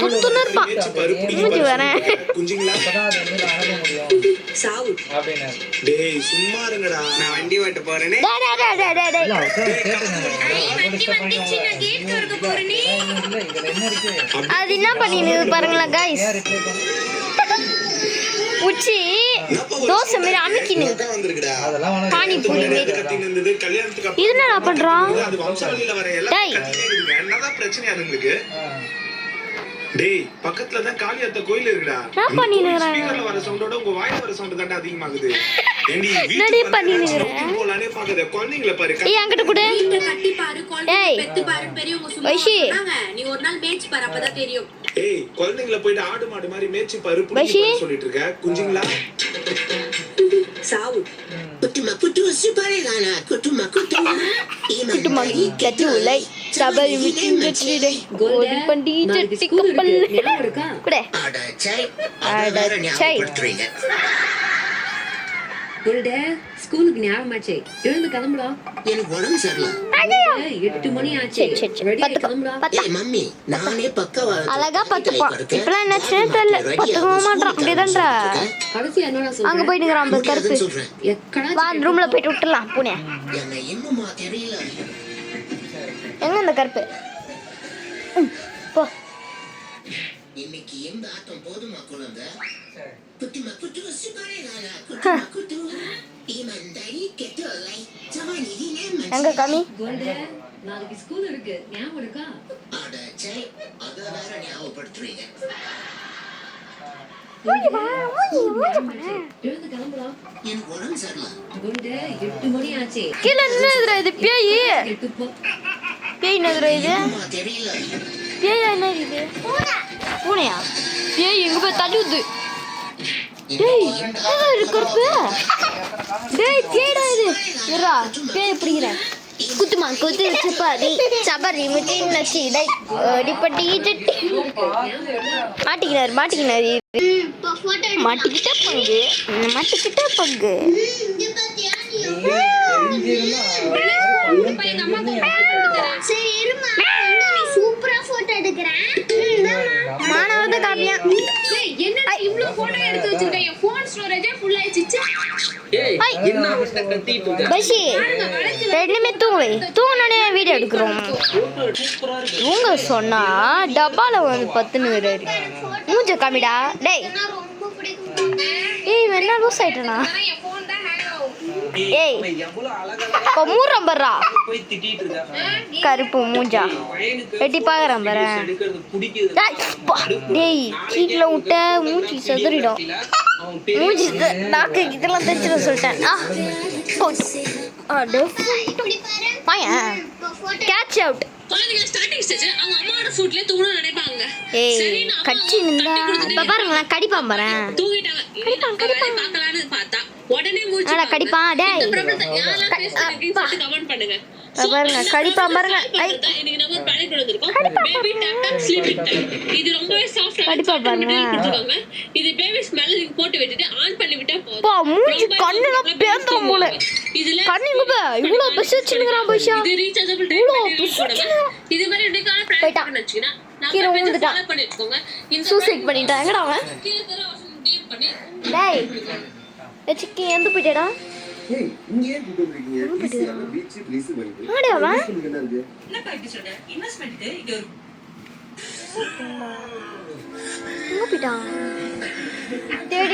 துத்துன்னு இருப்பான். மூஞ்சி வரேன் குஞ்சிங்களா சாவு அப்படின்னா டேய் சும்மா இருங்கடா நான் வண்டி ஓட்ட போறேனே அது என்ன பண்ணினு பாருங்களா गाइस உச்சி தோசை மாதிரி அமிக்கினு பானி பூரி மாதிரி இது என்னடா பண்றான் டேய் என்னதான் பிரச்சனையா உங்களுக்கு டேய் பக்கத்துல தான் காளியாத்த கோயில் இருக்குடா நான் பண்ணினேறேன் ஸ்பீக்கர்ல வர சவுண்டோட உங்க வாயில வர சவுண்ட் தான் அதிகமாகுது ஏண்டி என்னடி பண்ணினேறேன் போலானே பாக்குற குழந்தைகளை பாரு ஏய் அங்கட்ட கூட வீட்டை கட்டி பாரு குழந்தை பெத்து பாரு பெரியவங்க சும்மா வைஷி சொன்னாங்க நீ ஒரு நாள் மேட்ச் பாரு அப்பதான் தெரியும் ஏய் குழந்தைகளை போயிட்டு ஆடு மாடு மாதிரி மேய்ச்சி பாரு புடிச்சு சொல்லிட்டு இருக்க குஞ்சிங்களா சாவு kutu siparigana kutu குட்டுமா கட்டுலை சபரி விட்டு கோடி பண்டி சட்டி கப்பல் கூட adachai அடச்சை குருடே ஸ்கூலுக்கு ஞாபகமாச்சே எழுந்து கிளம்புடா எனக்கு உடம்பு சரியில்லை 8 மணி ஆச்சு ரெடி கிளம்புடா ஏய் மம்மி நானே பக்கவா அழகா பத்துப்பான் இப்பெல்லாம் என்னாச்சுன்னு தெரியல பத்துக்கவே மாட்டான் அப்படிதான்டா கடைசி என்னடா சொல்ற அங்க போயிட்டு இருக்கிறான் கருப்பு சொல்றேன் எக்கடா வா ரூம்ல போயிட்டு விட்டுலாம் பூனே என்ன இன்னுமா தெரியல எங்க இந்த கருப்பு போ இன்னைக்கு எந்த ஆட்டம் போதுமா குழந்தை kutu siparigana kutu imandai ketolai Jawani நீ எங்க கம்மி கோல்டே நாளைக்கு ஸ்கூல் இருக்கு ஞாபகம் இருக்கா adachai அத வேற ஞாபகப்படுத்துறீங்க எழுந்து கிளம்புடா எனக்கு உடம்பு சரியில்லை கோல்டே 8 மணி ஆச்சு கீழே என்னதுடா இது பேய் எட்டு போ பேய் என்னதுடா இது இன்னுமா தெரியல பேயா என்ன இது பூனையா பேய் எங்க போய் தள்ளி விடுது டேய் என்னடா இது கருப்பு டேய் பேய்டா இது இருடா பேய் பிடிக்கிறேன் குத்துமா குத்து சப்பாரி சபரி முட்டின் நச்சிடை ஓடிப்பட்டி ஜட்டி மாட்டிக்கினார் மாட்டிக்கிட்ட பங்கு சரி இருமா நீ சூப்பரா போட்டோ எடுக்கறேன் மானவர்த காப்பியா என்ன இவ்ளோ போட்டோ எடுத்து வச்சிருக்க என் ஃபோன் ஸ்டோரேஜே ஃபுல் ஆயிடுச்சு என்ன அவஸ்தை கத்திட்டு இருக்க பஷி ரெண்டுமே தூங்கனே வீடியோ எடுக்கிறோம் தூங்க சொன்னா டப்பால வந்து பத்துனுறாரு மூஞ்ச காமிடா டேய் ரொம்ப பிடிக்கும் ஏய் என்ன லூஸ் ஆயிட்டனா என் ஃபோன் தான் ஹேங் ஆகும் ஏய் எவ்வளவு அழகா இப்போ மூறம் பர்றா போய் திட்டிட்டு இருக்க கருப்பு மூஞ்சா வெட்டி பாக்குறேன் பாரு எடுக்கிறது பிடிக்குது டேய் கீழ விட்ட மூஞ்சி செதறிடும் மூஞ்சி நாக்கு இதெல்லாம் தெரிஞ்சிட சொல்லிட்டேன் பையன் கேட்ச் அவுட் குழந்தைங்க ஸ்டார்டிங் ஸ்டேஜ் அவங்க அம்மாவோட ஃபுட்ல தூங்கணும்னு நினைப்பாங்க ஏய் கட்சி நின்றா இப்ப பாருங்க நான் கடிப்பான் பாறேன் தூங்கிட்டாங்க பார்க்கலாம்னு பார்த்தா உடனே மூச்சு ஆனா கடிப்பான் டேய் யாரெல்லாம் பேஸ் பண்ணிருக்கீங்க கமெண்ட் பண்ணுங்க பாருங்க கடிப்பான் பாருங்க ஐ இன்னைக்கு நம்ம பழைய கொடுத்திருக்கோம் baby top top sleeping time இது ரொம்பவே சாஃப்ட்டா கடிப்பா பாருங்க கொடுத்துருக்காங்க இது பேபி ஸ்மெல் போட்டு விட்டுட்டு ஆன் பண்ணி விட்டா போதும் பா மூஞ்சி கண்ணுல பேந்தம் போல இதுல கண்ணுங்க பா இவ்ளோ பஸ் வச்சிருக்கான் பைஷா இது ரீசார்ஜபிள் இவ்ளோ டைம் பஸ் இது மாதிரி இன்னைக்கான போய்ட்டான். பிராக்டிஸ் வெச்சுக்கினா கீழ விழுந்துட்டான். ஃபாலோ பண்ணிட்டுக்கோங்க இந்த சூசைட் பண்ணிட்டான் எங்கடா அவன் கீழ தர ஆப்ஷன் டீல் பண்ணி டேய் எச்சிக்கு எந்த போயிட்டடா ஏய் இங்க ஏன் கூப்பிட்டு இருக்கீங்க ப்ளீஸ் அந்த பீச் ப்ளீஸ் வைங்க ஆடே அவன் என்ன இருக்கு என்ன பாயிண்ட் சொல்ற இன்வெஸ்ட்மென்ட்க்கு இது ஒரு எங்க போயிட்டான் டேய்